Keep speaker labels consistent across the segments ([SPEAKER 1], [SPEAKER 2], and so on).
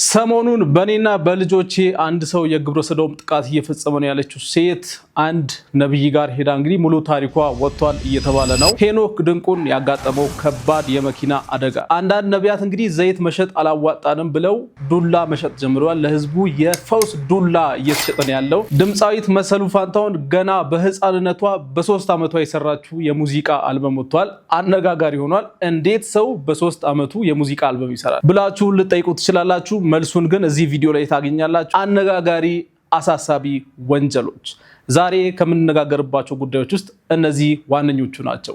[SPEAKER 1] ሰሞኑን በኔና በልጆቼ አንድ ሰው የግብረ ሰዶም ጥቃት እየፈጸመ ነው ያለችው ሴት አንድ ነብይ ጋር ሄዳ እንግዲህ ሙሉ ታሪኳ ወጥቷል እየተባለ ነው። ሄኖክ ድንቁን ያጋጠመው ከባድ የመኪና አደጋ። አንዳንድ ነቢያት እንግዲህ ዘይት መሸጥ አላዋጣንም ብለው ዱላ መሸጥ ጀምረዋል። ለህዝቡ የፈውስ ዱላ እየተሸጠ ነው ያለው። ድምፃዊት መሰሉ ፋንታሁን ገና በህፃንነቷ በ3 ዓመቷ የሰራችው የሙዚቃ አልበም ወጥቷል። አነጋጋሪ ሆኗል። እንዴት ሰው በ3 ዓመቱ የሙዚቃ አልበም ይሰራል ብላችሁ ልጠይቁ ትችላላችሁ። መልሱን ግን እዚህ ቪዲዮ ላይ ታገኛላችሁ። አነጋጋሪ አሳሳቢ ወንጀሎች ዛሬ ከምንነጋገርባቸው ጉዳዮች ውስጥ እነዚህ ዋነኞቹ ናቸው።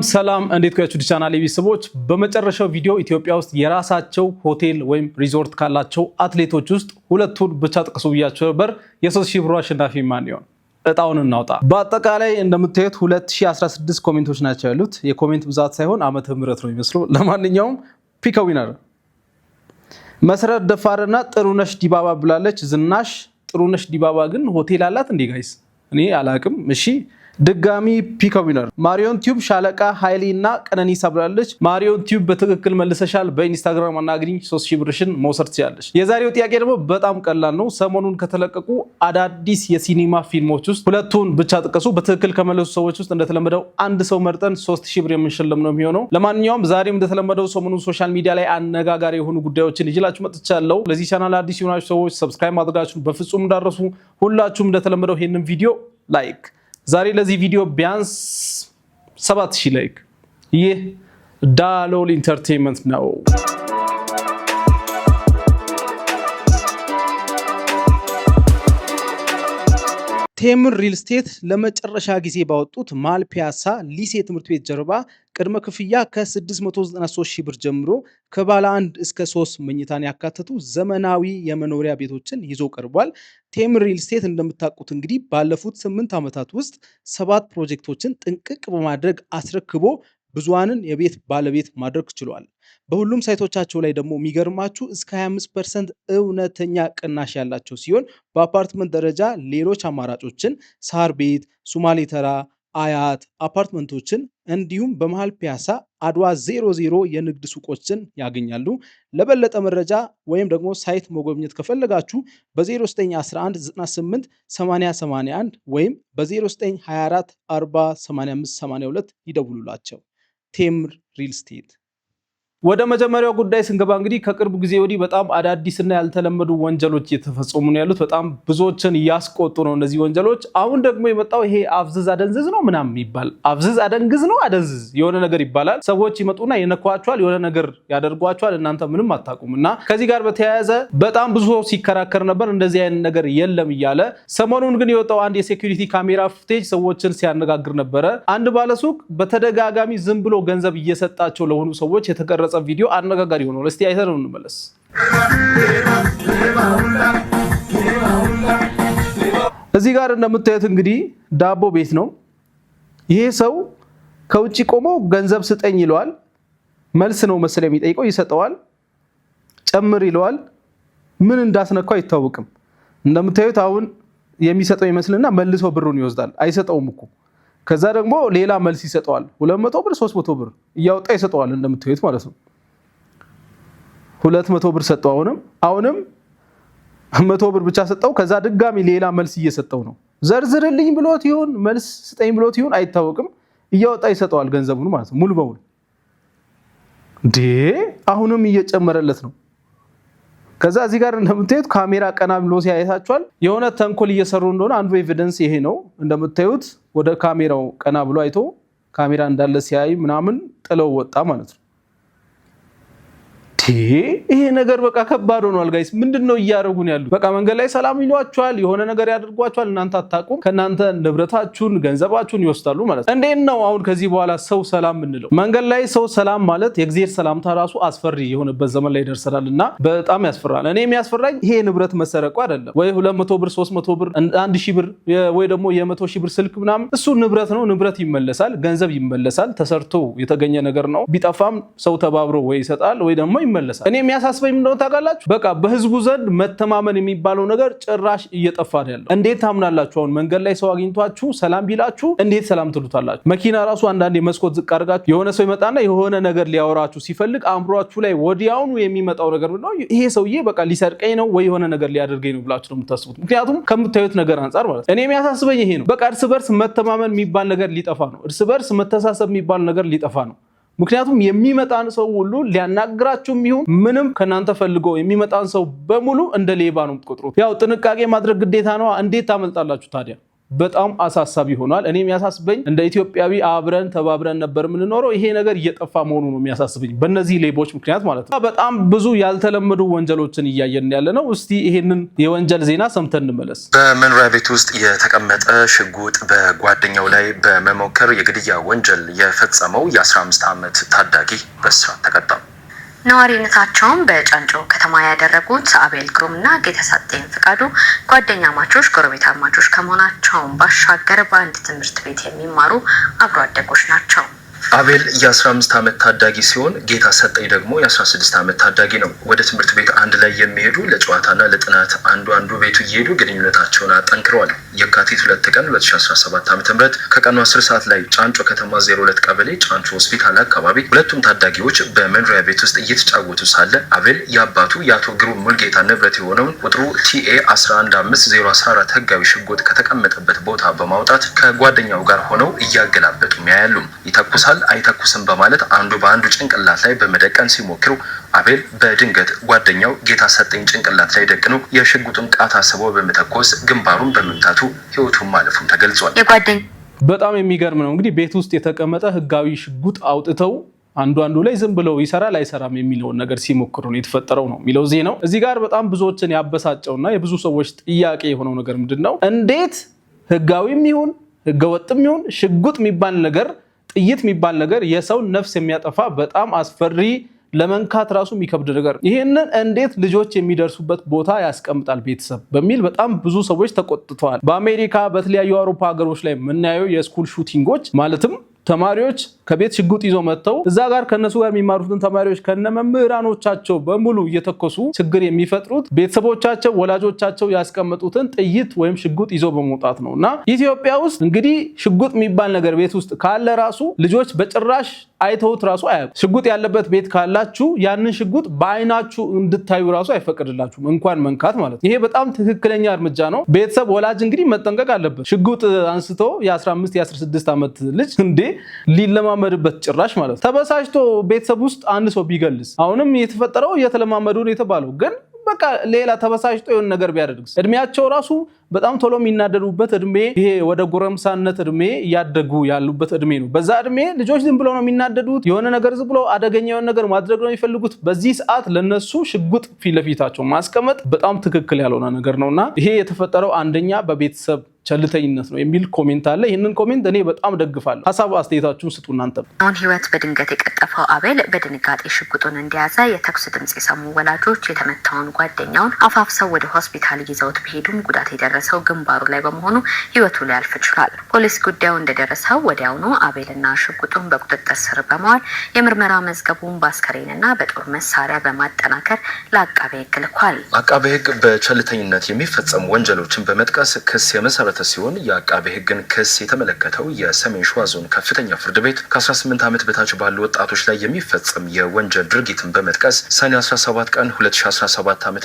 [SPEAKER 1] ሰላም እንዴት ቆያችሁ? ቻናሌ ቤተሰቦች፣ በመጨረሻው ቪዲዮ ኢትዮጵያ ውስጥ የራሳቸው ሆቴል ወይም ሪዞርት ካላቸው አትሌቶች ውስጥ ሁለቱን ብቻ ጥቀሱ ብያቸው ነበር። የ3000 ብር አሸናፊ ማን ይሆን? እጣውን እናውጣ። በአጠቃላይ እንደምታዩት 2016 ኮሜንቶች ናቸው ያሉት። የኮሜንት ብዛት ሳይሆን ዓመተ ምህረት ነው የሚመስለው። ለማንኛውም ፒክ ዊነር መሰረት ደፋርና ጥሩነሽ ዲባባ ብላለች። ዝናሽ ጥሩነሽ ዲባባ ግን ሆቴል አላት እንዴ ጋይስ? እኔ አላቅም። እሺ ድጋሚ ፒክ ዊነር ማሪዮን ቲዩብ ሻለቃ ኃይሌና ቀነኒሳ ብላለች። ማሪዮን ቲዩብ በትክክል መልሰሻል። በኢንስታግራም አናግሪኝ 3000 ብርሽን መውሰድ ትችላለች። የዛሬው ጥያቄ ደግሞ በጣም ቀላል ነው። ሰሞኑን ከተለቀቁ አዳዲስ የሲኒማ ፊልሞች ውስጥ ሁለቱን ብቻ ጥቀሱ። በትክክል ከመለሱ ሰዎች ውስጥ እንደተለመደው አንድ ሰው መርጠን 3000 ብር የምንሸለም ነው የሚሆነው። ለማንኛውም ዛሬም እንደተለመደው ሰሞኑን ሶሻል ሚዲያ ላይ አነጋጋሪ የሆኑ ጉዳዮችን ይዤላችሁ መጥቻለሁ። ለዚህ ቻናል አዲስ የሆናችሁ ሰዎች ሰብስክራይብ ማድረጋችሁን በፍጹም እንዳትረሱ። ሁላችሁም እንደተለመደው ይሄንን ቪዲዮ ላይክ ዛሬ ለዚህ ቪዲዮ ቢያንስ 7000 ላይክ። ይህ ዳሎል ኢንተርቴይንመንት ነው። ቴምር ሪል ስቴት ለመጨረሻ ጊዜ ባወጡት ማል ፒያሳ ሊሴ ትምህርት ቤት ጀርባ ቅድመ ክፍያ ከ693 ሺህ ብር ጀምሮ ከባለ 1 እስከ 3 መኝታን ያካተቱ ዘመናዊ የመኖሪያ ቤቶችን ይዞ ቀርቧል። ቴምር ሪል ስቴት እንደምታውቁት እንግዲህ ባለፉት 8 ዓመታት ውስጥ 7 ፕሮጀክቶችን ጥንቅቅ በማድረግ አስረክቦ ብዙሃንን የቤት ባለቤት ማድረግ ችሏል። በሁሉም ሳይቶቻቸው ላይ ደግሞ የሚገርማችሁ እስከ 25% እውነተኛ ቅናሽ ያላቸው ሲሆን በአፓርትመንት ደረጃ ሌሎች አማራጮችን ሳር ቤት፣ ሱማሌ ተራ፣ አያት አፓርትመንቶችን እንዲሁም በመሃል ፒያሳ አድዋ 00 የንግድ ሱቆችን ያገኛሉ። ለበለጠ መረጃ ወይም ደግሞ ሳይት መጎብኘት ከፈለጋችሁ በ0911988081 ወይም በ0924 408582 ይደውሉላቸው። ቴምር ሪል ስቴት። ወደ መጀመሪያው ጉዳይ ስንገባ እንግዲህ ከቅርብ ጊዜ ወዲህ በጣም አዳዲስና ያልተለመዱ ወንጀሎች እየተፈጸሙ ነው ያሉት። በጣም ብዙዎችን እያስቆጡ ነው እነዚህ ወንጀሎች። አሁን ደግሞ የመጣው ይሄ አፍዝዝ አደንዝዝ ነው ምናምን ይባል። አፍዝዝ አደንግዝ ነው አደንዝዝ የሆነ ነገር ይባላል። ሰዎች ይመጡና ይነኳቸዋል፣ የሆነ ነገር ያደርጓቸዋል፣ እናንተ ምንም አታውቁም። እና ከዚህ ጋር በተያያዘ በጣም ብዙ ሰው ሲከራከር ነበር እንደዚህ አይነት ነገር የለም እያለ። ሰሞኑን ግን የወጣው አንድ የሴኩሪቲ ካሜራ ፉቴጅ ሰዎችን ሲያነጋግር ነበረ። አንድ ባለሱቅ በተደጋጋሚ ዝም ብሎ ገንዘብ እየሰጣቸው ለሆኑ ሰዎች የተቀረጸ ቪዲዮ አነጋጋሪ ሆኖ እስቲ አይተነው እንመለስ። እዚህ ጋር እንደምታዩት እንግዲህ ዳቦ ቤት ነው። ይሄ ሰው ከውጪ ቆሞ ገንዘብ ስጠኝ ይለዋል። መልስ ነው መሰለኝ የሚጠይቀው፣ ይሰጠዋል። ጨምር ይለዋል። ምን እንዳስነካው አይታወቅም። እንደምታዩት አሁን የሚሰጠው ይመስልና መልሶ ብሩን ይወስዳል። አይሰጠውም እኮ። ከዛ ደግሞ ሌላ መልስ ይሰጠዋል። 200 ብር 300 ብር እያወጣ ይሰጠዋል። እንደምታዩት ማለት ነው። 200 ብር ሰጠው። አሁንም 100 ብር ብቻ ሰጠው። ከዛ ድጋሚ ሌላ መልስ እየሰጠው ነው። ዘርዝርልኝ ብሎት ይሁን መልስ ስጠኝ ብሎት ይሁን አይታወቅም። እያወጣ ይሰጠዋል ገንዘቡን ማለት ነው ሙሉ በሙሉ። አሁንም እየጨመረለት ነው። ከዛ እዚህ ጋር እንደምታዩት ካሜራ ቀና ብሎ ሲያይታችኋል። የሆነ ተንኮል እየሰሩ እንደሆነ አንዱ ኤቪደንስ ይሄ ነው። እንደምታዩት ወደ ካሜራው ቀና ብሎ አይቶ ካሜራ እንዳለ ሲያይ ምናምን ጥለው ወጣ ማለት ነው። ይሄ ነገር በቃ ከባድ ሆኗል ጋይስ። ምንድነው እያደረጉን ያሉት? በቃ መንገድ ላይ ሰላም ይሏቸዋል፣ የሆነ ነገር ያደርጓቸዋል። እናንተ አታውቁም። ከናንተ ንብረታችሁን፣ ገንዘባችሁን ይወስዳሉ ማለት ነው። እንዴት ነው አሁን ከዚህ በኋላ ሰው ሰላም ምንለው? መንገድ ላይ ሰው ሰላም ማለት የእግዚአብሔር ሰላምታ ራሱ አስፈሪ የሆነበት ዘመን ላይ ደርሰናልና በጣም ያስፈራል። እኔ የሚያስፈራኝ ይሄ ንብረት መሰረቁ አይደለም ወይ 200 ብር 300 ብር 1000 ብር ወይ ደግሞ የ100 ሺህ ብር ስልክ ምናምን፣ እሱ ንብረት ነው። ንብረት ይመለሳል፣ ገንዘብ ይመለሳል። ተሰርቶ የተገኘ ነገር ነው። ቢጠፋም ሰው ተባብሮ ወይ ይሰጣል ወይ ደግሞ ይመለሳል። እኔ የሚያሳስበኝ ምንድነው ታውቃላችሁ? በቃ በህዝቡ ዘንድ መተማመን የሚባለው ነገር ጭራሽ እየጠፋ ነው ያለው። እንዴት ታምናላችሁ? አሁን መንገድ ላይ ሰው አግኝቷችሁ ሰላም ቢላችሁ እንዴት ሰላም ትሉታላችሁ? መኪና ራሱ አንዳንዴ መስኮት ዝቅ አድርጋችሁ የሆነ ሰው ይመጣና የሆነ ነገር ሊያወራችሁ ሲፈልግ አእምሯችሁ ላይ ወዲያውኑ የሚመጣው ነገር ነው ይሄ ሰውዬ በቃ ሊሰርቀኝ ነው ወይ የሆነ ነገር ሊያደርገኝ ነው ብላችሁ ነው የምታስቡት። ምክንያቱም ከምታዩት ነገር አንፃር ማለት ነው። እኔ የሚያሳስበኝ ይሄ ነው። በቃ እርስ በርስ መተማመን የሚባል ነገር ሊጠፋ ነው። እርስ በርስ መተሳሰብ የሚባል ነገር ሊጠፋ ነው። ምክንያቱም የሚመጣን ሰው ሁሉ ሊያናግራችሁ ይሁን ምንም ከናንተ ፈልገው የሚመጣን ሰው በሙሉ እንደ ሌባ ነው የምትቆጥሩት። ያው ጥንቃቄ ማድረግ ግዴታ ነው። እንዴት ታመልጣላችሁ ታዲያ? በጣም አሳሳቢ ሆኗል። እኔ የሚያሳስበኝ እንደ ኢትዮጵያዊ አብረን ተባብረን ነበር የምንኖረው፣ ይሄ ነገር እየጠፋ መሆኑ ነው የሚያሳስበኝ በእነዚህ ሌቦች ምክንያት ማለት ነው። በጣም ብዙ ያልተለመዱ ወንጀሎችን እያየን ያለ ነው። እስቲ ይሄንን የወንጀል ዜና ሰምተን እንመለስ።
[SPEAKER 2] በመኖሪያ ቤት ውስጥ የተቀመጠ ሽጉጥ በጓደኛው ላይ በመሞከር የግድያ ወንጀል የፈጸመው የ15 ዓመት ታዳጊ በእስራት ተቀጣ።
[SPEAKER 3] ነዋሪነታቸውን በጫንጮ ከተማ ያደረጉት አቤል ግሩምና ጌታሰጠኝ ፍቃዱ ጓደኛ ማቾች ጎረቤታማቾች ከመሆናቸውን ባሻገር በአንድ ትምህርት ቤት የሚማሩ አብሮ አደጎች ናቸው።
[SPEAKER 2] አቤል የ15 ዓመት ታዳጊ ሲሆን ጌታሰጠኝ ደግሞ የ16 ዓመት ታዳጊ ነው። ወደ ትምህርት ቤት አንድ ላይ የሚሄዱ ለጨዋታና ለጥናት አንዱ ቤቱ እየሄዱ ግንኙነታቸውን አጠንክረዋል። የካቲት 2 ቀን 2017 ዓ.ም ከቀኑ 10 ሰዓት ላይ ጫንጮ ከተማ 02 ቀበሌ ጫንጮ ሆስፒታል አካባቢ ሁለቱም ታዳጊዎች በመኖሪያ ቤት ውስጥ እየተጫወቱ ሳለ አቤል የአባቱ የአቶ ግሩም ሙልጌታ ንብረት የሆነውን ቁጥሩ ቲኤ 115014 ህጋዊ ሽጉጥ ከተቀመጠበት ቦታ በማውጣት ከጓደኛው ጋር ሆነው እያገላበጡ ያያሉ። ይተኩሳል አይተኩስም በማለት አንዱ በአንዱ ጭንቅላት ላይ በመደቀን ሲሞክሩ አቤል በድንገት ጓደኛው ጌታሰጠኝ ጭንቅላት ላይ ደቅኖ የሽጉጡን ቃታ ስቦ በመተኮስ ግንባሩን በመምታቱ ህይወቱን ማለፉም ተገልጿል።
[SPEAKER 1] በጣም የሚገርም ነው። እንግዲህ ቤት ውስጥ የተቀመጠ ህጋዊ ሽጉጥ አውጥተው አንዱ ላይ ዝም ብለው ይሰራል አይሰራም የሚለውን ነገር ሲሞክሩ ነው የተፈጠረው ነው የሚለው ዜናው። እዚህ ጋር በጣም ብዙዎችን ያበሳጨውና የብዙ ሰዎች ጥያቄ የሆነው ነገር ምንድነው? እንዴት ህጋዊም ይሁን ህገወጥም ይሁን ሽጉጥ የሚባል ነገር ጥይት የሚባል ነገር የሰው ነፍስ የሚያጠፋ በጣም አስፈሪ ለመንካት ራሱ የሚከብድ ነገር ይሄንን እንዴት ልጆች የሚደርሱበት ቦታ ያስቀምጣል ቤተሰብ በሚል በጣም ብዙ ሰዎች ተቆጥተዋል። በአሜሪካ በተለያዩ አውሮፓ ሀገሮች ላይ የምናየው የስኩል ሹቲንጎች ማለትም ተማሪዎች ከቤት ሽጉጥ ይዘው መጥተው እዛ ጋር ከነሱ ጋር የሚማሩትን ተማሪዎች ከነመምህራኖቻቸው በሙሉ እየተኮሱ ችግር የሚፈጥሩት ቤተሰቦቻቸው ወላጆቻቸው ያስቀመጡትን ጥይት ወይም ሽጉጥ ይዘው በመውጣት ነውና ኢትዮጵያ ውስጥ እንግዲህ ሽጉጥ የሚባል ነገር ቤት ውስጥ ካለ ራሱ ልጆች በጭራሽ አይተውት ራሱ አያውቁም። ሽጉጥ ያለበት ቤት ካላችሁ ያንን ሽጉጥ በአይናችሁ እንድታዩ ራሱ አይፈቀድላችሁም እንኳን መንካት ማለት ነው። ይሄ በጣም ትክክለኛ እርምጃ ነው። ቤተሰብ ወላጅ እንግዲህ መጠንቀቅ አለበት። ሽጉጥ አንስቶ የ15 የ16 ዓመት ልጅ እንዴ ሊለማመድበት ጭራሽ ማለት ነው። ተበሳጭቶ ቤተሰብ ውስጥ አንድ ሰው ቢገልስ አሁንም የተፈጠረው እየተለማመዱ ነው የተባለው ግን በቃ ሌላ ተበሳጭቶ የሆነ ነገር ቢያደርግስ እድሜያቸው ራሱ በጣም ቶሎ የሚናደዱበት እድሜ ይሄ ወደ ጎረምሳነት እድሜ እያደጉ ያሉበት እድሜ ነው። በዛ እድሜ ልጆች ዝም ብለው ነው የሚናደዱት። የሆነ ነገር ዝም ብለው አደገኛ የሆነ ነገር ማድረግ ነው የሚፈልጉት። በዚህ ሰዓት ለነሱ ሽጉጥ ፊት ለፊታቸው ማስቀመጥ በጣም ትክክል ያልሆነ ነገር ነውና ይሄ የተፈጠረው አንደኛ በቤተሰብ ቸልተኝነት ነው የሚል ኮሜንት አለ። ይህንን ኮሜንት እኔ በጣም ደግፋለሁ። ሀሳብ አስተያየታችሁን ስጡ እናንተ።
[SPEAKER 3] አሁን ህይወት በድንገት የቀጠፈው አቤል በድንጋጤ ሽጉጡን እንደያዘ የተኩስ ድምጽ የሰሙ ወላጆች የተመታውን ጓደኛውን አፋፍሰው ወደ ሆስፒታል ይዘውት ቢሄዱም ጉዳት የደረሰው ግንባሩ ላይ በመሆኑ ህይወቱ ሊያልፍ ችሏል። ፖሊስ ጉዳዩ እንደደረሰው ወዲያውኑ አቤልና ሽጉጡን በቁጥጥር ስር በመዋል የምርመራ መዝገቡን በአስከሬንና በጦር መሳሪያ በማጠናከር ለአቃቤ ህግ ልኳል።
[SPEAKER 2] አቃቤ ህግ በቸልተኝነት የሚፈጸሙ ወንጀሎችን በመጥቀስ ክስ የመሰረተ ሲሆን የአቃቤ ህግን ክስ የተመለከተው የሰሜን ሸዋ ዞን ከፍተኛ ፍርድ ቤት ከ18 ዓመት በታች ባሉ ወጣቶች ላይ የሚፈጸም የወንጀል ድርጊትን በመጥቀስ ሰኔ 17 ቀን 2017 ዓ.ም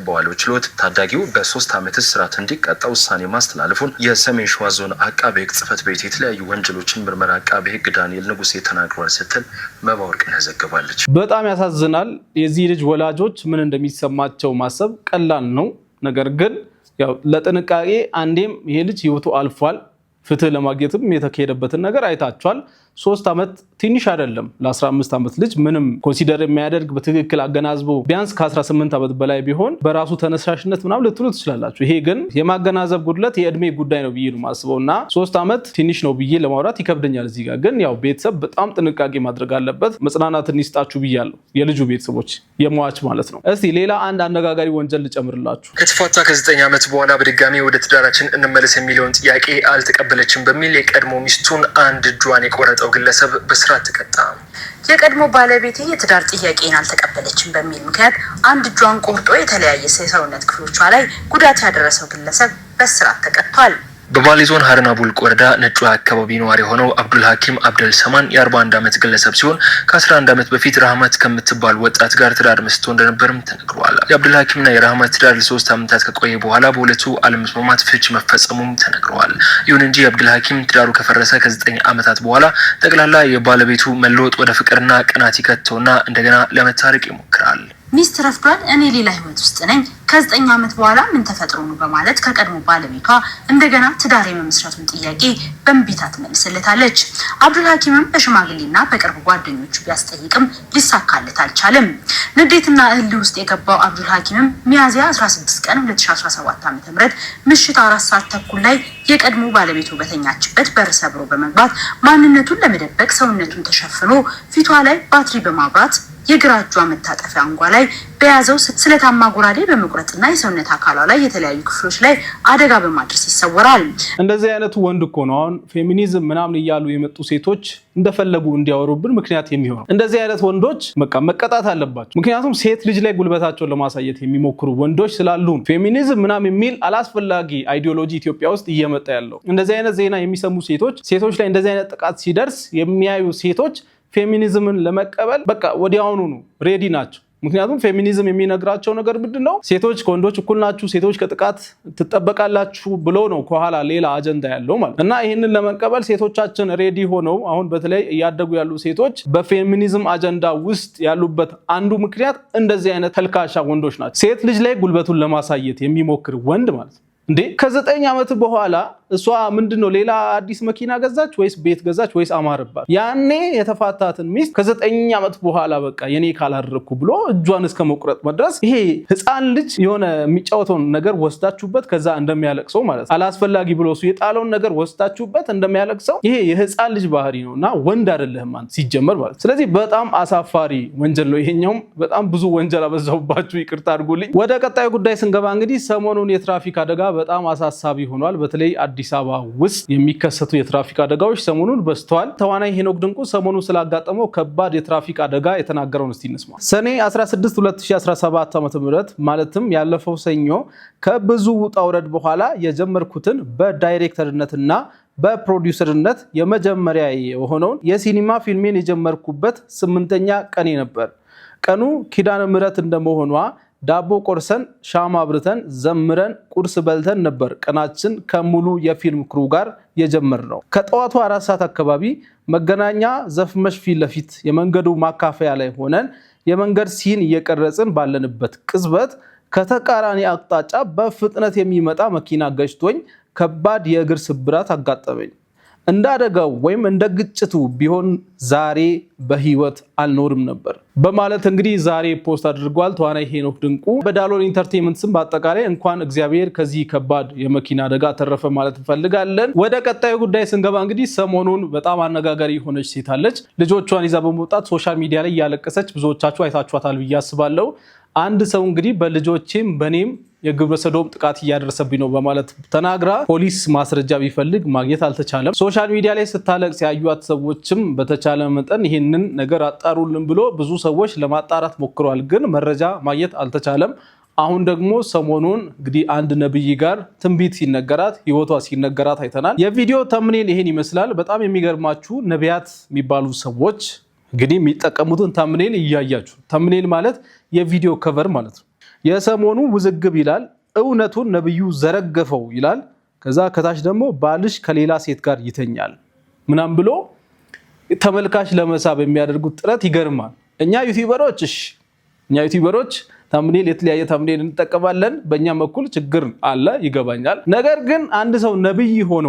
[SPEAKER 2] በዋለው ችሎት ታዳጊው በ3 ዓመት እስራት እንዲቀጣ ውሳኔ ማስተላለፉን የሰሜን ሸዋ ዞን አቃቤ ህግ ጽሕፈት ቤት የተለያዩ ወንጀሎችን ምርመራ አቃቤ ህግ ዳንኤል ንጉሴ ተናግሯል ስትል መባወርቅን ዘግባለች።
[SPEAKER 1] በጣም ያሳዝናል። የዚህ ልጅ ወላጆች ምን እንደሚሰማቸው ማሰብ ቀላል ነው። ነገር ግን ያው ለጥንቃቄ አንዴም ይሄ ልጅ ህይወቱ አልፏል። ፍትህ ለማግኘትም የተካሄደበትን ነገር አይታችኋል። 3 ዓመት ትንሽ አይደለም ለ15 ዓመት ልጅ ምንም ኮንሲደር የሚያደርግ በትክክል አገናዝቦ ቢያንስ ከ18 ዓመት በላይ ቢሆን በራሱ ተነሳሽነት ምናምን ልትሉ ትችላላችሁ። ይሄ ግን የማገናዘብ ጉድለት የእድሜ ጉዳይ ነው ብዬ ነው ማስበውና 3 ዓመት ትንሽ ነው ብዬ ለማውራት ይከብደኛል። እዚህ ጋር ግን ያው ቤተሰብ በጣም ጥንቃቄ ማድረግ አለበት። መጽናናትን ይስጣችሁ ብያለሁ የልጁ ቤተሰቦች የሟች ማለት ነው። እስቲ ሌላ አንድ አነጋጋሪ ወንጀል ልጨምርላችሁ።
[SPEAKER 4] ከተፋታ ከ9 ዓመት በኋላ በድጋሚ ወደ ትዳራችን እንመለስ የሚለውን ጥያቄ አልተቀበለችም በሚል የቀድሞ ሚስቱን አንድ እጇን የቆረጠ የገለጸው ግለሰብ በእስራት ተቀጣ።
[SPEAKER 5] የቀድሞ ባለቤቴ የትዳር ጥያቄን አልተቀበለችም በሚል ምክንያት አንድ እጇን ቆርጦ የተለያየ የሰውነት ክፍሎቿ ላይ ጉዳት ያደረሰው ግለሰብ በእስራት ተቀጥቷል።
[SPEAKER 4] በባሌ ዞን ሀረና ቡልቅ ወረዳ ነጩ አካባቢ ነዋሪ የሆነው አብዱል ሐኪም አብደል ሰማን የ41 ዓመት ግለሰብ ሲሆን ከ11 ዓመት በፊት ረህመት ከምትባል ወጣት ጋር ትዳር መስርቶ እንደነበርም ተነግሯል። የአብዱል ሐኪምና የረህመት ትዳር ለ3 ዓመታት ከቆየ በኋላ በሁለቱ አለመስማማት ፍች መፈጸሙም ተነግሯል። ይሁን እንጂ የአብዱል ሐኪም ትዳሩ ከፈረሰ ከ9 ዓመታት በኋላ ጠቅላላ የባለቤቱ መለወጥ ወደ ፍቅርና ቅናት ይከተውና እንደገና ለመታረቅ ይሞክራል።
[SPEAKER 5] ሚስት ረፍዷል፣ እኔ ሌላ ህይወት ውስጥ ነኝ፣ ከ9 ዓመት በኋላ ምን ተፈጥሮ ነው በማለት ከቀድሞ ባለቤቷ እንደገና ትዳር የመመስረቱን ጥያቄ በእንቢታ ትመልስለታለች። አብዱል ሐኪምም በሽማግሌና በቅርብ ጓደኞቹ ቢያስጠይቅም ሊሳካለት አልቻለም። ንዴትና እልህ ውስጥ የገባው አብዱል ሐኪምም ሚያዝያ 16 ቀን 2017 ዓ.ም ምሽት 4 ሰዓት ተኩል ላይ የቀድሞ ባለቤቱ በተኛችበት በር ሰብሮ በመግባት ማንነቱን ለመደበቅ ሰውነቱን ተሸፍኖ ፊቷ ላይ ባትሪ በማብራት የግራ እጇ መታጠፊያ አንጓ ላይ በያዘው ስለታማ ጎራዴ በመቁረጥና የሰውነት አካሏ ላይ የተለያዩ ክፍሎች ላይ አደጋ በማድረስ ይሰወራል።
[SPEAKER 1] እንደዚህ አይነቱ ወንድ እኮ ነው አሁን ፌሚኒዝም ምናምን እያሉ የመጡ ሴቶች እንደፈለጉ እንዲያወሩብን ምክንያት የሚሆነው። እንደዚህ አይነት ወንዶች መቀጣት አለባቸው። ምክንያቱም ሴት ልጅ ላይ ጉልበታቸውን ለማሳየት የሚሞክሩ ወንዶች ስላሉ ፌሚኒዝም ምናምን የሚል አላስፈላጊ አይዲዮሎጂ ኢትዮጵያ ውስጥ እየመጣ ያለው። እንደዚህ አይነት ዜና የሚሰሙ ሴቶች ላይ እንደዚህ አይነት ጥቃት ሲደርስ የሚያዩ ሴቶች ፌሚኒዝምን ለመቀበል በቃ ወዲያውኑ ነው ሬዲ ናቸው። ምክንያቱም ፌሚኒዝም የሚነግራቸው ነገር ምንድነው? ሴቶች ከወንዶች እኩል ናችሁ፣ ሴቶች ከጥቃት ትጠበቃላችሁ ብሎ ነው ከኋላ ሌላ አጀንዳ ያለው ማለት እና ይህንን ለመቀበል ሴቶቻችን ሬዲ ሆነው አሁን በተለይ እያደጉ ያሉ ሴቶች በፌሚኒዝም አጀንዳ ውስጥ ያሉበት አንዱ ምክንያት እንደዚህ አይነት ተልካሻ ወንዶች ናቸው። ሴት ልጅ ላይ ጉልበቱን ለማሳየት የሚሞክር ወንድ ማለት ነው። እንዴ ከ9 ዓመት በኋላ እሷ ምንድነው ሌላ አዲስ መኪና ገዛች ወይስ ቤት ገዛች ወይስ አማረባት? ያኔ የተፋታትን ሚስት ከ9 ዓመት በኋላ በቃ የኔ ካላደረኩ ብሎ እጇን እስከ መቁረጥ መድረስ። ይሄ ህፃን ልጅ የሆነ የሚጫወተውን ነገር ወስዳችሁበት ከዛ እንደሚያለቅሰው ማለት አላስፈላጊ ብሎ እሱ የጣለውን ነገር ወስዳችሁበት እንደሚያለቅሰው ይሄ የህፃን ልጅ ባህሪ ነውና ወንድ አይደለህም አንተ ሲጀመር ማለት። ስለዚህ በጣም አሳፋሪ ወንጀል ነው ይሄኛውም። በጣም ብዙ ወንጀል አበዛውባችሁ፣ ይቅርታ አድርጉልኝ። ወደ ቀጣዩ ጉዳይ ስንገባ እንግዲህ ሰሞኑን የትራፊክ አደጋ በጣም አሳሳቢ ሆኗል። በተለይ አዲስ አበባ ውስጥ የሚከሰቱ የትራፊክ አደጋዎች ሰሞኑን በዝተዋል። ተዋናይ ሄኖክ ድንቁ ሰሞኑን ስላጋጠመው ከባድ የትራፊክ አደጋ የተናገረውን እስቲ እንስማ። ሰኔ 16 2017 ዓ.ም ማለትም ያለፈው ሰኞ ከብዙ ውጣ ውረድ በኋላ የጀመርኩትን በዳይሬክተርነትና በፕሮዲውሰርነት የመጀመሪያ የሆነውን የሲኒማ ፊልሜን የጀመርኩበት 8ኛ ቀኔ ነበር። ቀኑ ኪዳነ ምህረት እንደመሆኗ ዳቦ ቆርሰን ሻማ አብርተን ዘምረን ቁርስ በልተን ነበር ቀናችን ከሙሉ የፊልም ክሩ ጋር የጀመርነው። ከጠዋቱ 4 ሰዓት አካባቢ መገናኛ ዘፍመሽ ፊት ለፊት የመንገዱ ማካፈያ ላይ ሆነን የመንገድ ሲን እየቀረጽን ባለንበት ቅጽበት ከተቃራኒ አቅጣጫ በፍጥነት የሚመጣ መኪና ገጭቶኝ ከባድ የእግር ስብራት አጋጠመኝ። እንዳደጋው ወይም እንደ ግጭቱ ቢሆን ዛሬ በህይወት አልኖርም ነበር በማለት እንግዲህ ዛሬ ፖስት አድርጓል ተዋናይ ሄኖክ ድንቁ። በዳሎል ኢንተርቴይንመንት ስም በአጠቃላይ እንኳን እግዚአብሔር ከዚህ ከባድ የመኪና አደጋ ተረፈ ማለት እንፈልጋለን። ወደ ቀጣዩ ጉዳይ ስንገባ እንግዲህ ሰሞኑን በጣም አነጋጋሪ የሆነች ሴት አለች። ልጆቿን ይዛ በመውጣት ሶሻል ሚዲያ ላይ ያለቀሰች ብዙዎቻችሁ አይታችኋታል ብዬ አስባለሁ። አንድ ሰው እንግዲህ በልጆቼም በኔም የግብረ ሰዶም ጥቃት እያደረሰብኝ ነው በማለት ተናግራ ፖሊስ ማስረጃ ቢፈልግ ማግኘት አልተቻለም። ሶሻል ሚዲያ ላይ ስታለቅስ ያዩት ሰዎችም በተቻለ መጠን ይሄንን ነገር አጣሩልን ብሎ ብዙ ሰዎች ለማጣራት ሞክረዋል፣ ግን መረጃ ማግኘት አልተቻለም። አሁን ደግሞ ሰሞኑን እንግዲህ አንድ ነብይ ጋር ትንቢት ሲነገራት ህይወቷ ሲነገራት አይተናል። የቪዲዮ ተምኔል ይሄን ይመስላል። በጣም የሚገርማችሁ ነቢያት የሚባሉ ሰዎች እንግዲህ የሚጠቀሙትን ተምኔል እያያችሁ፣ ተምኔል ማለት የቪዲዮ ከቨር ማለት ነው። የሰሞኑ ውዝግብ ይላል እውነቱን ነብዩ ዘረገፈው ይላል። ከዛ ከታች ደግሞ ባልሽ ከሌላ ሴት ጋር ይተኛል ምናም ብሎ ተመልካች ለመሳብ የሚያደርጉት ጥረት ይገርማል። እኛ ዩቲዩበሮች ተምኔል የተለያየ ተምኔል እንጠቀማለን። በእኛ በኩል ችግር አለ ይገባኛል። ነገር ግን አንድ ሰው ነብይ ሆኖ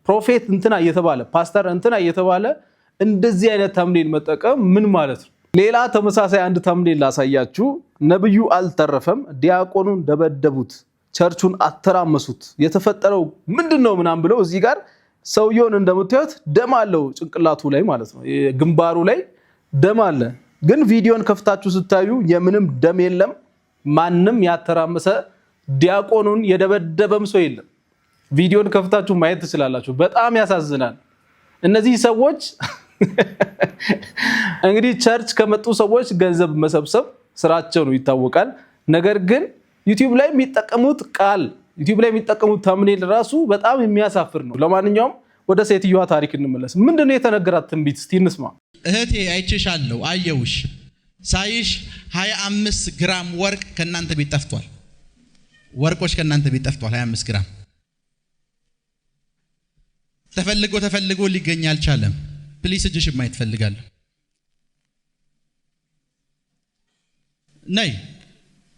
[SPEAKER 1] ፕሮፌት እንትና እየተባለ ፓስተር እንትና እየተባለ እንደዚህ አይነት ተምኔል መጠቀም ምን ማለት ነው? ሌላ ተመሳሳይ አንድ ተምኔል ላሳያችሁ። ነብዩ አልተረፈም፣ ዲያቆኑን ደበደቡት፣ ቸርቹን አተራመሱት፣ የተፈጠረው ምንድነው ምናምን ብለው እዚህ ጋር ሰውየውን እንደምታዩት ደም አለው ጭንቅላቱ ላይ ማለት ነው፣ ግንባሩ ላይ ደም አለ። ግን ቪዲዮን ከፍታችሁ ስታዩ የምንም ደም የለም። ማንም ያተራመሰ ዲያቆኑን የደበደበም ሰው የለም። ቪዲዮን ከፍታችሁ ማየት ትችላላችሁ። በጣም ያሳዝናል። እነዚህ ሰዎች እንግዲህ ቸርች ከመጡ ሰዎች ገንዘብ መሰብሰብ ስራቸው ነው ይታወቃል። ነገር ግን ዩቲዩብ ላይ የሚጠቀሙት ቃል ዩቲዩብ ላይ የሚጠቀሙት ተምኔል ራሱ በጣም የሚያሳፍር ነው። ለማንኛውም ወደ ሴትዮዋ ታሪክ እንመለስ። ምንድነው የተነገራት ትንቢት? እስቲ እንስማ።
[SPEAKER 6] እህቴ አይቼሻለሁ፣ አየውሽ፣ ሳይሽ 25 ግራም ወርቅ ከናንተ ቤት ጠፍቷል። ወርቆች ከናንተ ቤት ጠፍቷል 25 ግራም ተፈልጎ ሊገኝ አልቻለም። ፕሊስ እጅሽ ማየት ፈልጋለሁ። ነይ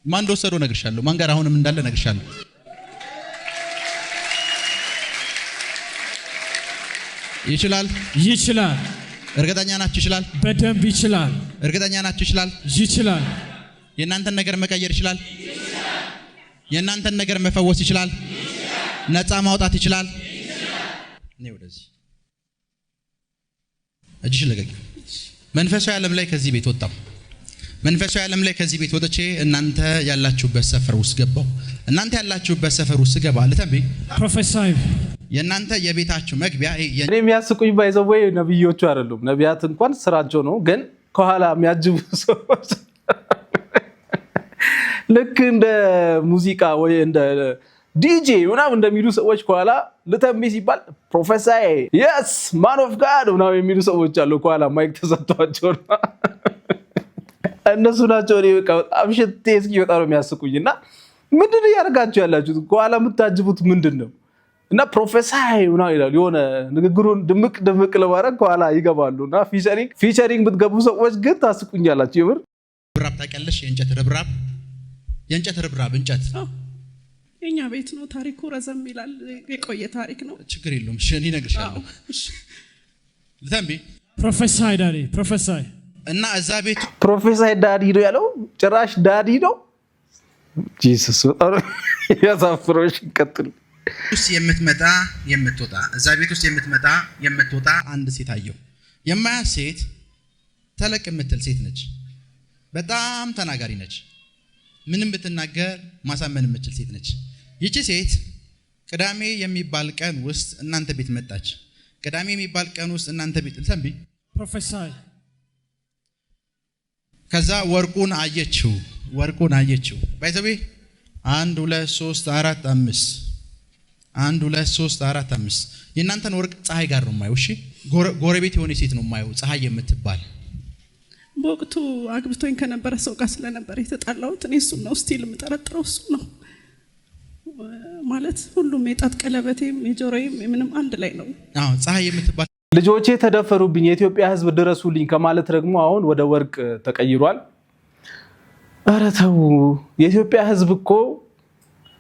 [SPEAKER 6] ማን እንደወሰደው ነግርሻለሁ። ማን ጋር አሁንም እንዳለ ነግርሻለሁ። ይችላል። እርግጠኛ ናችሁ? ይችላል።
[SPEAKER 7] በደንብ ይችላል።
[SPEAKER 6] እርግጠኛ ናችሁ?
[SPEAKER 7] ይችላል።
[SPEAKER 6] የእናንተን ነገር መቀየር ይችላል። የእናንተን ነገር መፈወስ ይችላል። ነፃ ማውጣት ይችላል። ነይ ወደዚህ። እጅሽ ለቀቂ። መንፈሳዊ ዓለም ላይ ከዚህ ቤት ወጣው። መንፈሳዊ ዓለም ላይ ከዚህ ቤት ወጥቼ እናንተ ያላችሁበት ሰፈር ውስጥ ገባው። እናንተ ያላችሁበት ሰፈር ውስጥ ገባ ለተንቢ
[SPEAKER 7] ፕሮፌሰር
[SPEAKER 6] የእናንተ የቤታችሁ መግቢያ
[SPEAKER 1] እኔ የሚያስቁኝ ባይዘው ወይ ነብዮቹ አይደሉም። ነቢያት እንኳን ስራቸው ነው፣ ግን ከኋላ የሚያጅቡ ሰዎች ልክ እንደ ሙዚቃ ወይ እንደ ዲጄ ምናምን እንደሚሉ ሰዎች ከኋላ ልተንቢ ሲባል ፕሮፌሰር yes man of god ምናምን የሚሉ ሰዎች አሉ ከኋላ ማይክ ተሰጥቷቸው እነሱ ናቸው። እኔ በቃ በጣም ሽቴ እስኪወጣ ነው የሚያስቁኝና ምንድነው ያደርጋችሁ ያላችሁት? ከኋላ የምታጅቡት ምንድነው? እና ፕሮፌሰር ምናምን ይላሉ። የሆነ ንግግሩን ድምቅ ለማድረግ ከኋላ ይገባሉና ፊቸሪንግ ብትገቡ ሰዎች ግን ታስቁኛላችሁ የምር።
[SPEAKER 6] ርብራብ ታውቂያለሽ? የእንጨት ርብራብ እንጨት
[SPEAKER 8] የኛ ቤት ነው። ታሪኩ ረዘም ይላል፣ የቆየ ታሪክ ነው።
[SPEAKER 6] ችግር የለውም። እሺ እኔ እነግርሻለሁ። ለተንቢ
[SPEAKER 7] ፕሮፌሰር
[SPEAKER 6] እና እዛ ቤት
[SPEAKER 1] ፕሮፌሰር ዳዲ ነው ያለው። ጭራሽ ዳዲ ነው። ጂሰስ ወጣው ያሳፍሮሽ። ይቀጥል።
[SPEAKER 6] ውስጥ የምትወጣ እዛ ቤት ውስጥ የምትወጣ አንድ ሴት አየሁ። የማያት ሴት ተለቅ የምትል ሴት ነች። በጣም ተናጋሪ ነች። ምንም ብትናገር ማሳመን የምትችል ሴት ነች። ይቺ ሴት ቅዳሜ የሚባል ቀን ውስጥ እናንተ ቤት መጣች። ቅዳሜ የሚባል ቀን ውስጥ እናንተ ቤት ተንቢ
[SPEAKER 7] ፕሮፌሰር
[SPEAKER 6] ከዛ ወርቁን አየችው። ባይዘቤ 1 2 3 4 5 1 2 3 4 5 የእናንተን ወርቅ ፀሐይ ጋር ነው የማየው። እሺ ጎረቤት የሆነ ሴት ነው የማየው፣ ፀሐይ የምትባል።
[SPEAKER 8] በወቅቱ አግብቶኝ ከነበረ ሰው ጋር ስለነበር የተጣላሁት እኔ እሱን ነው ስቲል የምጠረጥረው። እሱ ነው ማለት ሁሉም የጣት ቀለበቴም የጆሮዬም ምንም አንድ ላይ ነው።
[SPEAKER 6] ፀሐይ የምትባል
[SPEAKER 1] ልጆቼ ተደፈሩብኝ የኢትዮጵያ ሕዝብ ድረሱልኝ ከማለት ደግሞ አሁን ወደ ወርቅ ተቀይሯል። ኧረ ተው። የኢትዮጵያ ሕዝብ እኮ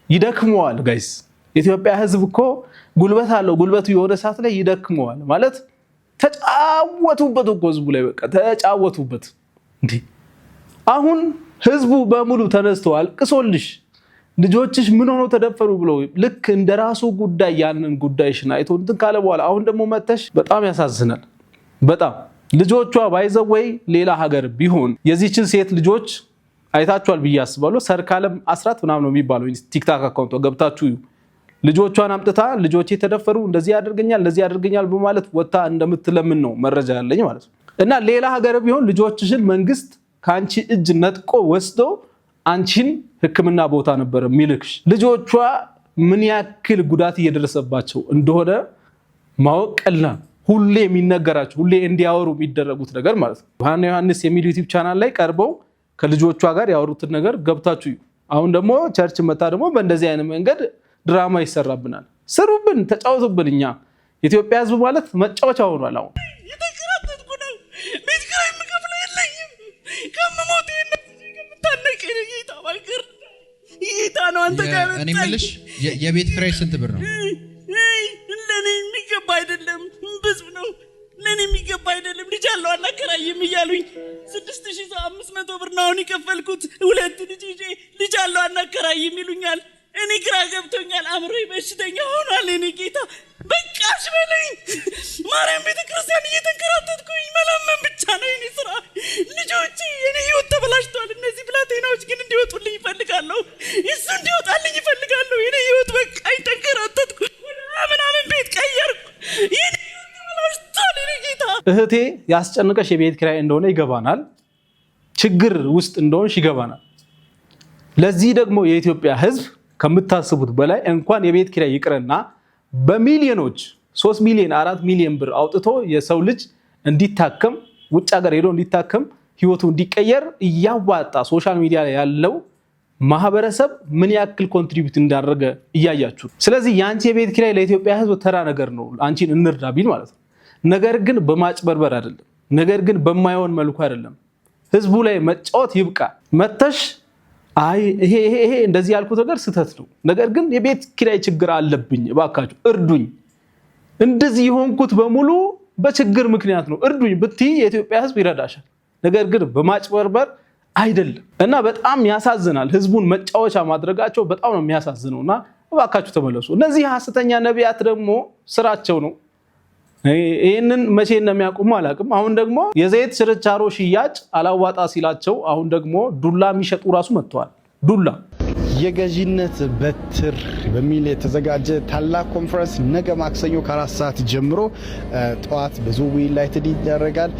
[SPEAKER 1] ይደክመዋል ጋይስ። የኢትዮጵያ ሕዝብ እኮ ጉልበት አለው። ጉልበቱ የሆነ ሰዓት ላይ ይደክመዋል ማለት ተጫወቱበት እኮ ሕዝቡ ላይ በቃ ተጫወቱበት። እንዴ አሁን ሕዝቡ በሙሉ ተነስቶ አልቅሶልሽ ልጆችሽ ምን ሆኖ ተደፈሩ ብሎ ልክ እንደራሱ ጉዳይ ያንን ጉዳይሽን አይቶ እንትን ካለ በኋላ አሁን ደግሞ መተሽ በጣም ያሳዝናል። በጣም ልጆቿ ባይዘወይ ሌላ ሀገር ቢሆን የዚህችን ሴት ልጆች አይታችኋል ብዬ አስባለሁ። ሰርካለም አስራት ምናምን ነው የሚባለው ቲክታክ አካውንቷ ገብታችሁ ልጆቿን አምጥታ ልጆቼ ተደፈሩ እንደዚህ ያደርገኛል በማለት ወጣ እንደምትለምን ነው መረጃ ያለኝ ማለት ነው። እና ሌላ ሀገር ቢሆን ልጆችሽን መንግስት ካንቺ እጅ ነጥቆ ወስዶ አንቺን ሕክምና ቦታ ነበር የሚልክሽ። ልጆቿ ምን ያክል ጉዳት እየደረሰባቸው እንደሆነ ማወቅ ቀላል፣ ሁሌ የሚነገራቸው ሁሌ እንዲያወሩ የሚደረጉት ነገር ማለት ነው። ዮሐና ዮሐንስ የሚል ዩቲዩብ ቻናል ላይ ቀርበው ከልጆቿ ጋር ያወሩትን ነገር ገብታችሁ አሁን ደግሞ ቸርች መጣ ደግሞ በእንደዚህ አይነት መንገድ ድራማ ይሰራብናል። ስሩብን፣ ተጫወቱብን። እኛ ኢትዮጵያ ሕዝብ ማለት መጫወቻ ሆኗል። አሁን
[SPEAKER 8] የተከራተትኩ ነው። ቤት ኪራይ የምከፍለው የለኝም። ከመሞቴ ጌታ ነው አንተ ጋር
[SPEAKER 6] እኔ የምልሽ የቤት ኪራይ ስንት ብር ነው?
[SPEAKER 8] ለኔ የሚገባ አይደለም፣ ብዙ ነው። ለኔ የሚገባ አይደለም። ልጅ አለው አናከራይም እያሉኝ 6500 ብር ነው የከፈልኩት። 2 ልጅ አለው አናከራይም ይሉኛል። እኔ ግራ ገብቶኛል። አእምሮዬ በሽተኛ ሆኗል። እኔ ጌታ በቃሽ በለኝ። ማርያም ቤተክርስቲያን እየተንከራተትኩኝ መለመን ብቻ ነው የኔ ስራ። ልጆቼ የኔ ህይወት ተበላሽቷል። እነዚህ ብላቴናዎች ግን እንዲወጡልኝ ይፈልጋለሁ። እሱ እንዲወጣልኝ ይፈልጋለሁ። የኔ ህይወት በቃኝ። ተንከራተትኩ። ምናምን ቤት ቀየርኩ። የኔ ህይወት ተበላሽቷል። የኔ ጌታ
[SPEAKER 1] እህቴ ያስጨንቀሽ የቤት ኪራይ እንደሆነ ይገባናል ችግር ውስጥ እንደሆንሽ ይገባናል ለዚህ ደግሞ የኢትዮጵያ ህዝብ ከምታስቡት በላይ እንኳን የቤት ኪራይ ይቅርና በሚሊዮኖች 3 ሚሊዮን 4 ሚሊዮን ብር አውጥቶ የሰው ልጅ እንዲታከም ውጭ ሀገር ሄዶ እንዲታከም ህይወቱ እንዲቀየር ያዋጣ ሶሻል ሚዲያ ላይ ያለው ማህበረሰብ ምን ያክል ኮንትሪቢዩት እንዳደረገ እያያችሁ ስለዚህ ያንቺ የቤት ኪራይ ለኢትዮጵያ ህዝብ ተራ ነገር ነው አንቺን እንርዳ ቢል ማለት ነው ነገር ግን በማጭበርበር አይደለም ነገር ግን በማይሆን መልኩ አይደለም ህዝቡ ላይ መጫወት ይብቃ መተሽ አይ ይሄ እንደዚህ ያልኩት ነገር ስተት ነው ነገር ግን የቤት ኪራይ ችግር አለብኝ እባካችሁ እርዱኝ እንደዚህ የሆንኩት በሙሉ በችግር ምክንያት ነው እርዱኝ ብትይ የኢትዮጵያ ህዝብ ይረዳሻል ነገር ግን በማጭበርበር አይደለም እና በጣም ያሳዝናል ህዝቡን መጫወቻ ማድረጋቸው በጣም ነው የሚያሳዝነውና እባካችሁ ተመለሱ እነዚህ ሐሰተኛ ነቢያት ደግሞ ስራቸው ነው ይሄንን መቼ እንደሚያቆሙ አላቅም አሁን ደግሞ የዘይት ችርቻሮ ሽያጭ አላዋጣ ሲላቸው አሁን ደግሞ ዱላ የሚሸጡ ራሱ መጥተዋል ዱላ
[SPEAKER 9] የገዢነት በትር በሚል የተዘጋጀ ታላቅ ኮንፈረንስ ነገ ማክሰኞ ከ4 ሰዓት ጀምሮ ጠዋት በዞዌ ዩናይትድ ይደረጋል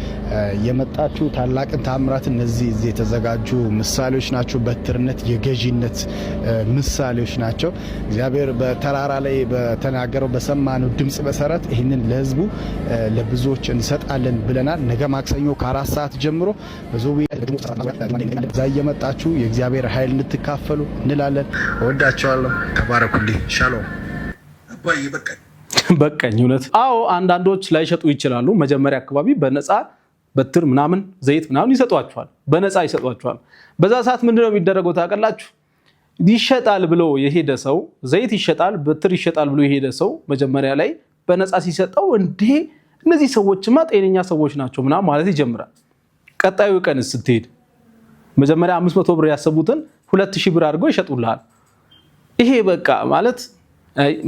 [SPEAKER 9] የመጣችሁ ታላቅን ታምራት እነዚህ የተዘጋጁ ምሳሌዎች ናቸው በትርነት የገዢነት ምሳሌዎች ናቸው እግዚአብሔር በተራራ ላይ በተናገረው በሰማነው ድምጽ መሰረት ይሄንን ለህዝቡ ለብዙዎች እንሰጣለን ብለናል ነገ ማክሰኞ ከ4 ሰዓት ጀምሮ በዞዌ የመጣችሁ የእግዚአብሔር ኃይል እንድትካፈሉ እንላለን ወዳቸዋለሁ ተባረኩልኝ ሻሎም
[SPEAKER 2] አባዬ
[SPEAKER 1] በቃኝ እውነት አዎ አንዳንዶች ላይ ሸጡ ይችላሉ መጀመሪያ አካባቢ በነፃ በትር ምናምን ዘይት ምናምን ይሰጧቸዋል በነፃ ይሰጧቸዋል በዛ ሰዓት ምንድነው የሚደረገው ታቀላችሁ ይሸጣል ብሎ የሄደ ሰው ዘይት ይሸጣል በትር ይሸጣል ብሎ የሄደ ሰው መጀመሪያ ላይ በነፃ ሲሰጠው እንዴ እነዚህ ሰዎችማ ጤነኛ ሰዎች ናቸው ምናምን ማለት ይጀምራል ቀጣዩ ቀን ስትሄድ መጀመሪያ 500 ብር ያሰቡትን 2000 ብር አድርገው ይሸጡልሃል ይሄ በቃ ማለት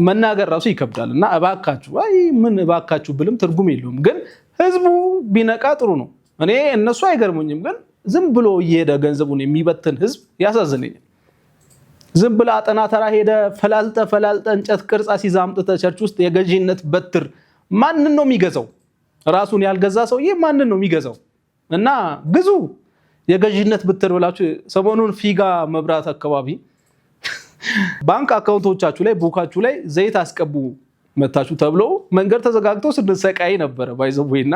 [SPEAKER 1] መናገር ራሱ ይከብዳልና እባካችሁ አይ ምን እባካችሁ ብልም ትርጉም የለውም ግን ህዝቡ ቢነቃ ጥሩ ነው እኔ እነሱ አይገርሙኝም ግን ዝም ብሎ እየሄደ ገንዘቡን የሚበትን ህዝብ ያሳዝነኛል ዝም ብላ አጠና ተራ ሄደ ፈላልጠ እንጨት ቅርጻ ሲዛምጥተ ቸርች ውስጥ የገዢነት በትር ማንን ነው የሚገዛው ራሱን ያልገዛ ሰውዬ ማንን ነው የሚገዛው እና ግዙ የገዢነት ብትር ብላችሁ ሰሞኑን ፊጋ መብራት አካባቢ ባንክ አካውንቶቻችሁ ላይ ቡካችሁ ላይ ዘይት አስቀቡ መታችሁ ተብሎ መንገድ ተዘጋግቶ ስንሰቃይ ነበር ባይዘውይና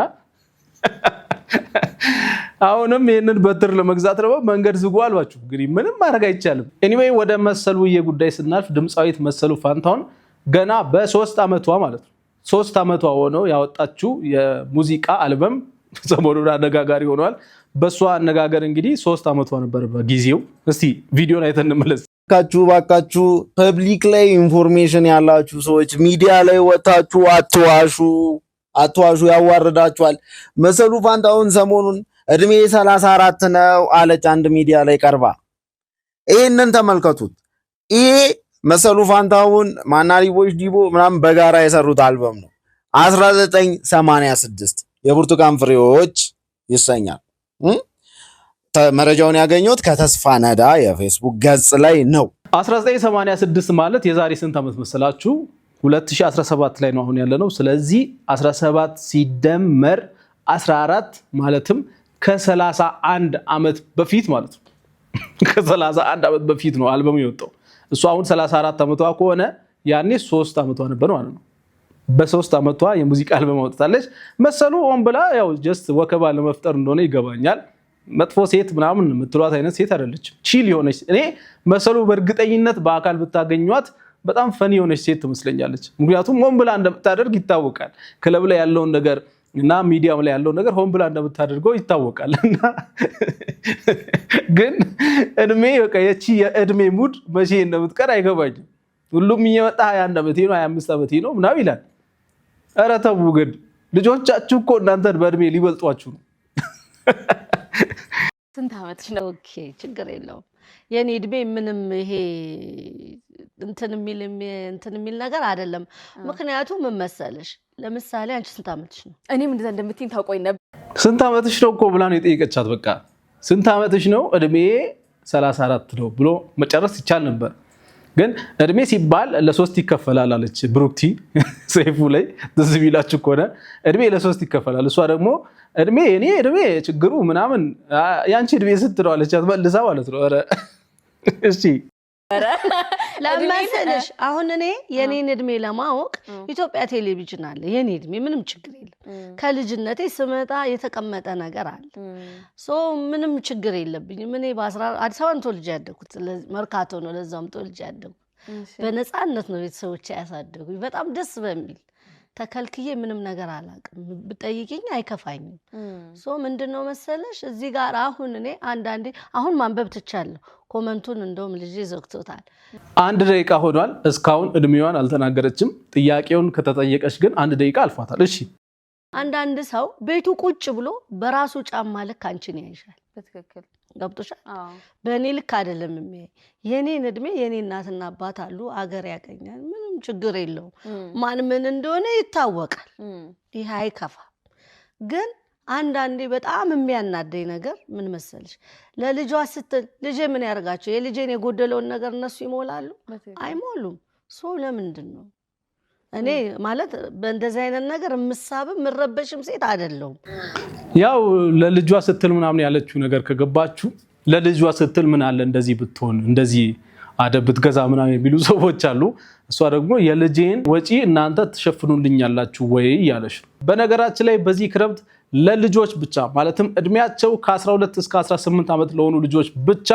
[SPEAKER 1] አሁንም ይሄንን በትር ለመግዛት ነው መንገድ ዝጉ አልባችሁ እንግዲህ ምንም ማድረግ አይቻልም ኤኒዌይ ወደ መሰሉ ጉዳይ ስናልፍ ድምጻዊት መሰሉ ፋንታውን ገና በ3 አመቷ ማለት ነው 3 አመቷ ሆኖ ያወጣችው የሙዚቃ አልበም ሰሞኑን አነጋጋሪ ሆኗል በሷ አነጋገር እንግዲህ 3 አመቷ ነበር በጊዜው እስቲ ቪዲዮን አይተን እንመለስ
[SPEAKER 10] ባካችሁ ፐብሊክ ላይ ኢንፎርሜሽን ያላችሁ ሰዎች ሚዲያ ላይ ወጣችሁ አትዋሹ ያዋርዳችኋል መሰሉ ፋንታውን ሰሞኑን እድሜ 34 ነው አለች አንድ ሚዲያ ላይ ቀርባ ይሄንን ተመልከቱት ይሄ መሰሉ ፋንታውን ማናሪቦች ዲቦ ምናምን በጋራ የሰሩት አልበም ነው 1986 የብርቱካን ፍሬዎች ይሰኛል መረጃውን ያገኙት ከተስፋ ነዳ የፌስቡክ ገጽ ላይ ነው
[SPEAKER 1] 1986 ማለት የዛሬ ስንት አመት መሰላችሁ 2017 ላይ ነው አሁን ያለነው ስለዚህ 17 ሲደመር 14 ማለትም ከ31 አመት በፊት ማለት ነው ከ31 አመት በፊት ነው አልበሙ የወጣው እሱ አሁን 34 አመቷ ከሆነ ያኔ 3 አመቷ ነበር ማለት ነው በ3 አመቷ የሙዚቃ አልበም አውጥታለች መሰሉ ኦን ብላ ያው ጀስት ወከባ ለመፍጠር እንደሆነ ይገባኛል መጥፎ ሴት ምናምን የምትሏት አይነት ሴት አይደለችም ቺል የሆነች እኔ መሰሉ በእርግጠኝነት በአካል ብታገኙት በጣም ፈኒ የሆነች ሴት ትመስለኛለች ምክንያቱም ሆን ብላ እንደምታደርግ ይታወቃል ክለብ ላይ ያለውን ነገር እና ሚዲያም ላይ ያለው ነገር ሆን ብላ እንደምታደርገው ይታወቃልና ግን እድሜ በቃ የቺ የእድሜ ሙድ መቼ እንደምትቀር አይገባኝም ሁሉም እየመጣ 21 አመቴ ነው 25 አመቴ ነው ምናምን ይላል ኧረ ተው ግን ልጆቻችሁ እኮ እናንተን በእድሜ ሊበልጧችሁ ነው
[SPEAKER 11] ስንት አመትሽ ነው ኦኬ ችግር የለውም የኔ እድሜ ምንም ይሄ እንትን የሚል ነገር አይደለም ምክንያቱም ምን መሰለሽ ለምሳሌ አንቺ ስንት አመትሽ ነው
[SPEAKER 12] እኔም እንደዛ እንደምትይኝ ታውቆኝ ነበር
[SPEAKER 1] ስንት አመትሽ ነው እኮ ብላ ነው የጠየቀቻት በቃ ስንት አመትሽ ነው እድሜ 34 ነው ብሎ መጨረስ ይቻል ነበር ግን እድሜ ሲባል ለ3 ይከፈላል አለች ብሩክቲ ሰይፉ ላይ ትዝ ቢላችሁ ከሆነ እድሜ ለ3 ይከፈላል። እሷ ደግሞ እድሜ እኔ እድሜ ችግሩ ምናምን ያንቺ እድሜ ስትለው አለች አትመልሳ ማለት ነው። ኧረ እሺ
[SPEAKER 11] ለማሰለሽ አሁን እኔ የኔን እድሜ ለማወቅ ኢትዮጵያ ቴሌቪዥን አለ የኔ እድሜ ምንም ችግር የለም። ከልጅነቴ ስመጣ የተቀመጠ ነገር አለ ሶ ምንም ችግር የለብኝም። እኔ አዲስ አበባ ተወልጄ ያደኩት መርካቶ ነው። ለዛም ተወልጄ ያደኩት በነፃነት ነው ቤተሰቦቼ ያሳደጉኝ በጣም ደስ በሚል ተከልክዬ ምንም ነገር አላውቅም። ብጠይቂኝ አይከፋኝም። ሶ ምንድነው መሰለሽ እዚህ ጋር አሁን እኔ አንዳንዴ አሁን ማንበብ ትቻለሁ ኮመንቱን እንደውም ልጅ ዘግቶታል።
[SPEAKER 1] 1 ደቂቃ ሆኗል። እስካሁን እድሜዋን አልተናገረችም። ጥያቄውን ከተጠየቀች ግን 1 ደቂቃ አልፏታል። እሺ
[SPEAKER 11] አንዳንድ ሰው ቤቱ ቁጭ ብሎ በራሱ ጫማ ልክ አንቺን ያይሻል።
[SPEAKER 12] በትክክል
[SPEAKER 11] ገብቶሻል። በእኔ ልክ አይደለም የሚያይ የኔን እድሜ የኔ እናትና አባት አሉ አገር ያቀኛል ምንም ችግር የለውም። ማን ምን እንደሆነ ይታወቃል። ይሄ አይከፋ። ግን አንዳንዴ በጣም የሚያናደኝ ነገር ምን መሰለሽ ለልጇ ስትል ልጄ ምን ያርጋቸው የልጄን የጎደለውን ነገር እነሱ ይሞላሉ አይሞሉም። ሶ ለምንድን ነው እኔ ማለት በእንደዚህ አይነት ነገር ምሳብም ምረበሽም ሴት አይደለም።
[SPEAKER 1] ያው ለልጇ ስትል ምናምን ያለችው ነገር ከገባችሁ ለልጇ ስትል ምን አለ እንደዚህ ብትሆን እንደዚህ አደብ ብትገዛ ምናምን የሚሉ ሰዎች አሉ። እሷ ደግሞ የልጄን ወጪ እናንተ ትሸፍኑልኛላችሁ ወይ ያለሽ። በነገራችን ላይ በዚህ ክረምት ለልጆች ብቻ ማለትም እድሜያቸው ከ12 እስከ 18 ዓመት ለሆኑ ልጆች ብቻ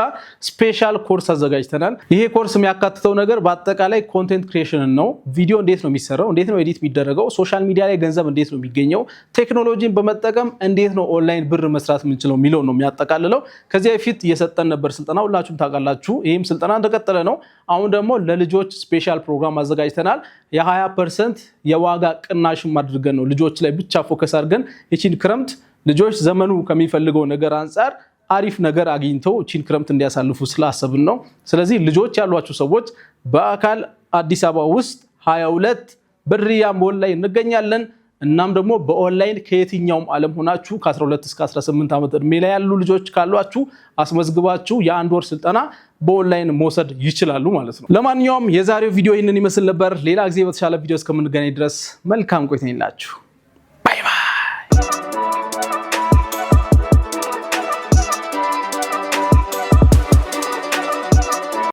[SPEAKER 1] ስፔሻል ኮርስ አዘጋጅተናል። ይሄ ኮርስ የሚያካትተው ነገር በአጠቃላይ ኮንቴንት ክሪኤሽን ነው። ቪዲዮ እንዴት ነው የሚሰራው፣ እንዴት ነው ኤዲት የሚደረገው፣ ሶሻል ሚዲያ ላይ ገንዘብ እንዴት ነው የሚገኘው፣ ቴክኖሎጂን በመጠቀም እንዴት ነው ኦንላይን ብር መስራት የምንችለው የሚለው ነው የሚያጠቃልለው። ከዚህ በፊት እየሰጠን ነበር ስልጠና ሁላችሁም ታውቃላችሁ። ይሄም ስልጠና እንደቀጠለ ነው። አሁን ደግሞ ለልጆች ስፔሻል ፕሮግራም አዘጋጅተናል። የ20% የዋጋ ቅናሽም አድርገን ነው ልጆች ላይ ብቻ ፎከስ አድርገን እቺን ክረምት ልጆች ዘመኑ ከሚፈልገው ነገር አንፃር አሪፍ ነገር አግኝተው እቺን ክረምት እንዲያሳልፉ ስላሰብን ነው። ስለዚህ ልጆች ያሏችሁ ሰዎች በአካል አዲስ አበባ ውስጥ 22 ብርያ ሞል ላይ እንገኛለን። እናም ደግሞ በኦንላይን ከየትኛውም ዓለም ሆናችሁ ከ12 እስከ 18 ዓመት እድሜ ላይ ያሉ ልጆች ካሏችሁ አስመዝግባችሁ የ1 ወር ስልጠና በኦንላይን መውሰድ ይችላሉ ማለት ነው። ለማንኛውም የዛሬው ቪዲዮ ይህንን ይመስል ነበር። ሌላ ጊዜ በተሻለ ቪዲዮ እስከምንገናኝ ድረስ መልካም ቆይታ ይሁንላችሁ።